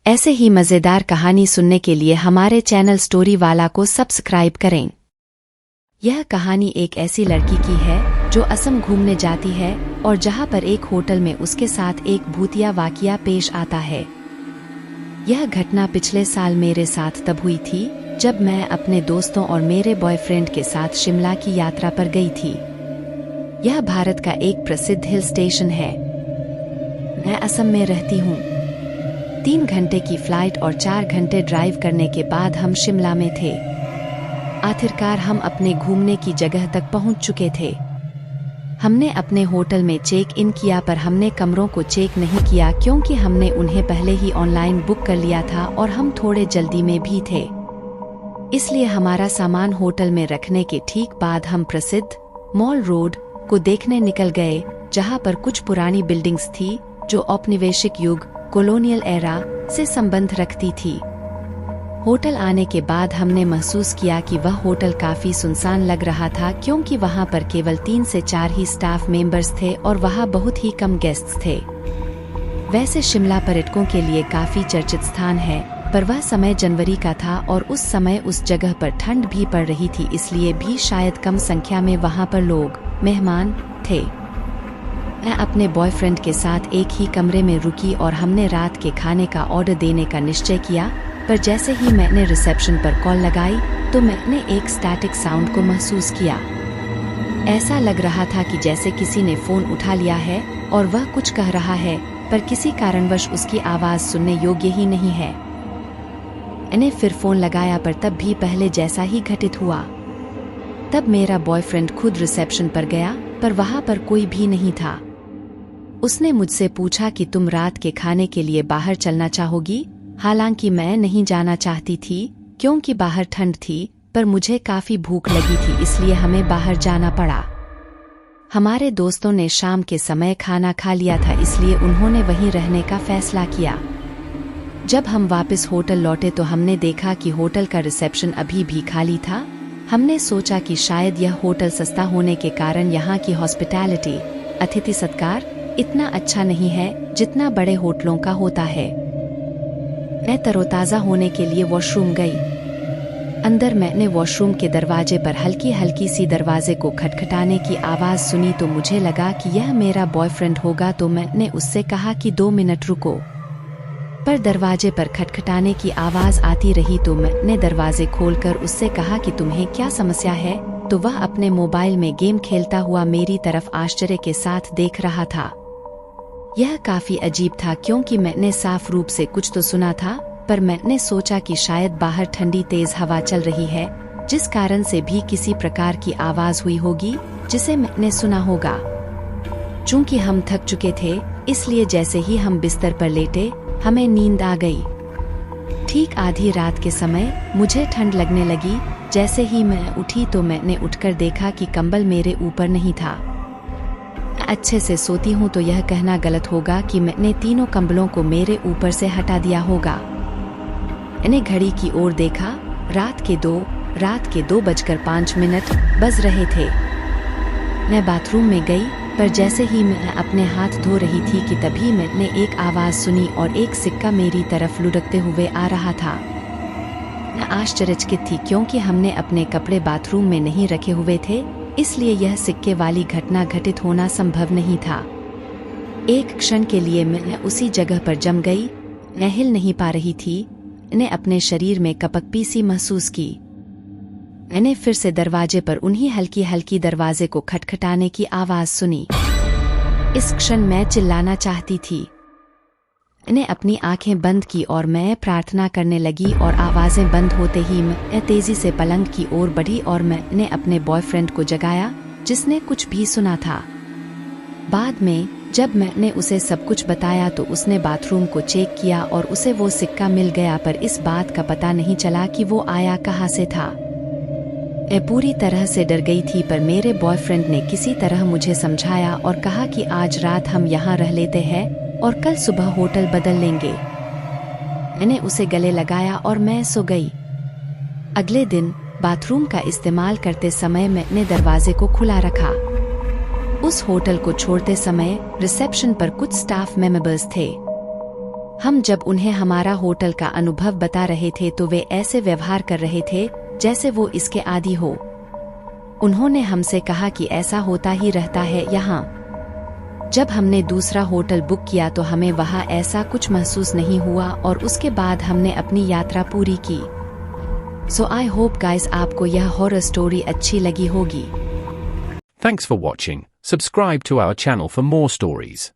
ऐसे ही मज़ेदार कहानी सुनने के लिए हमारे चैनल स्टोरी वाला को सब्सक्राइब करें। यह कहानी एक ऐसी लड़की की है जो असम घूमने जाती है और जहां पर एक होटल में उसके साथ एक भूतिया वाकया पेश आता है। यह घटना पिछले साल मेरे साथ तब हुई थी जब मैं अपने दोस्तों और मेरे बॉयफ्रेंड के साथ शिमला की यात्रा पर गई थी। यह भारत का एक प्रसिद्ध हिल स्टेशन है। मैं असम में रहती हूँ। 3 घंटे की फ्लाइट और 4 घंटे ड्राइव करने के बाद हम शिमला में थे। आखिरकार हम अपने घूमने की जगह तक पहुंच चुके थे। हमने अपने होटल में चेक इन किया, पर हमने कमरों को चेक नहीं किया क्योंकि हमने उन्हें पहले ही ऑनलाइन बुक कर लिया था और हम थोड़े जल्दी में भी थे। इसलिए हमारा सामान होटल में रखने के ठीक बाद हम प्रसिद्ध मॉल रोड को देखने निकल गए, जहां पर कुछ पुरानी बिल्डिंग्स थी जो औपनिवेशिक युग कॉलोनियल एरा से संबंध रखती थी। होटल आने के बाद हमने महसूस किया कि वह होटल काफी सुनसान लग रहा था क्योंकि वहां पर केवल 3 से 4 ही स्टाफ मेंबर्स थे और वहां बहुत ही कम गेस्ट्स थे। वैसे शिमला पर्यटकों के लिए काफी चर्चित स्थान है, पर वह समय जनवरी का था और उस समय उस जगह पर ठंड भी पड़ रही थी, इसलिए भी शायद कम संख्या में वहां पर लोग मेहमान थे। मैं अपने बॉयफ्रेंड के साथ एक ही कमरे में रुकी और हमने रात के खाने का ऑर्डर देने का निश्चय किया, पर जैसे ही मैंने रिसेप्शन पर कॉल लगाई तो मैंने एक स्टैटिक साउंड को महसूस किया। ऐसा लग रहा था कि जैसे किसी ने फोन उठा लिया है और वह कुछ कह रहा है, पर किसी कारणवश उसकी आवाज सुनने योग्य ही नहीं है। मैंने फिर फोन लगाया, पर तब भी पहले जैसा ही घटित हुआ। तब मेरा बॉयफ्रेंड खुद रिसेप्शन पर गया, पर वहां पर कोई भी नहीं था। उसने मुझसे पूछा कि तुम रात के खाने के लिए बाहर चलना चाहोगी? हालांकि मैं नहीं जाना चाहती थी क्योंकि बाहर ठंड थी, पर मुझे काफी भूख लगी थी, इसलिए हमें बाहर जाना पड़ा। हमारे दोस्तों ने शाम के समय खाना खा लिया था, इसलिए उन्होंने वहीं रहने का फैसला किया। जब हम वापस होटल लौटे तो हमने देखा कि होटल का रिसेप्शन अभी भी खाली था। हमने सोचा कि शायद यह होटल सस्ता होने के कारण यहाँ की हॉस्पिटैलिटी, अतिथि सत्कार इतना अच्छा नहीं है जितना बड़े होटलों का होता है। मैं तरोताजा होने के लिए वॉशरूम गई। अंदर मैंने वॉशरूम के दरवाजे पर हल्की हल्की सी दरवाजे को खटखटाने की आवाज सुनी तो मुझे लगा कि यह मेरा बॉयफ्रेंड होगा, तो मैंने उससे कहा कि 2 मिनट रुको। पर दरवाजे पर खटखटाने की आवाज आती रही तो मैंने दरवाजे खोलकर उससे कहा कि तुम्हें क्या समस्या है, तो वह अपने मोबाइल में गेम खेलता हुआ मेरी तरफ आश्चर्य के साथ देख रहा था। यह काफी अजीब था क्योंकि मैंने साफ रूप से कुछ तो सुना था, पर मैंने सोचा कि शायद बाहर ठंडी तेज हवा चल रही है, जिस कारण से भी किसी प्रकार की आवाज हुई होगी जिसे मैंने सुना होगा। चूंकि हम थक चुके थे, इसलिए जैसे ही हम बिस्तर पर लेटे हमें नींद आ गई। ठीक आधी रात के समय मुझे ठंड लगने लगी। जैसे ही मैं उठी तो मैंने उठकर देखा कि कंबल मेरे ऊपर नहीं था। अच्छे से सोती हूँ तो यह कहना गलत होगा कि मैंने तीनों कंबलों को मेरे ऊपर से हटा दिया होगा। मैंने घड़ी की ओर देखा। रात के 2:05 बज रहे थे। मैं बाथरूम में गई, पर जैसे ही मैं अपने हाथ धो रही थी कि तभी मैंने एक आवाज सुनी और एक सिक्का मेरी तरफ लुढ़कते हुए आ रहा था। मैं आश्चर्यचकित थी क्योंकि हमने अपने कपड़े बाथरूम में नहीं रखे हुए थे, इसलिए यह सिक्के वाली घटना घटित होना संभव नहीं था। एक क्षण के लिए मैं उसी जगह पर जम गई। मैं हिल नहीं पा रही थी। मैंने अपने शरीर में कपकपी सी महसूस की। मैंने फिर से दरवाजे पर उन्हीं हल्की हल्की दरवाजे को खटखटाने की आवाज सुनी। इस क्षण मैं चिल्लाना चाहती थी। मैंने अपनी आंखें बंद की और मैं प्रार्थना करने लगी और आवाजें बंद होते ही मैं तेजी से पलंग की ओर बढ़ी और मैंने अपने बॉयफ्रेंड को जगाया, जिसने कुछ भी सुना था। बाद में जब मैंने उसे सब कुछ बताया तो उसने बाथरूम को चेक किया और उसे वो सिक्का मिल गया, पर इस बात का पता नहीं चला कि वो आया कहाँ से था। मैं पूरी तरह से डर गई थी, पर मेरे बॉयफ्रेंड ने किसी तरह मुझे समझाया और कहा कि आज रात हम यहाँ रह लेते हैं और कल सुबह होटल बदल लेंगे। मैंने उसे गले लगाया और मैं सो गई। अगले दिन बाथरूम का इस्तेमाल करते समय मैंने दरवाजे को खुला रखा। उस होटल को छोड़ते समय रिसेप्शन पर कुछ स्टाफ मेंबर्स थे। हम जब उन्हें हमारा होटल का अनुभव बता रहे थे तो वे ऐसे व्यवहार कर रहे थे जैसे वो इसके आदी हो। उन्होंने हमसे कहा कि ऐसा होता ही रहता है यहाँ। जब हमने दूसरा होटल बुक किया तो हमें वहाँ ऐसा कुछ महसूस नहीं हुआ और उसके बाद हमने अपनी यात्रा पूरी की। सो आई होप गाइस आपको यह हॉरर स्टोरी अच्छी लगी होगी। Thanks for watching. Subscribe to our channel for more stories.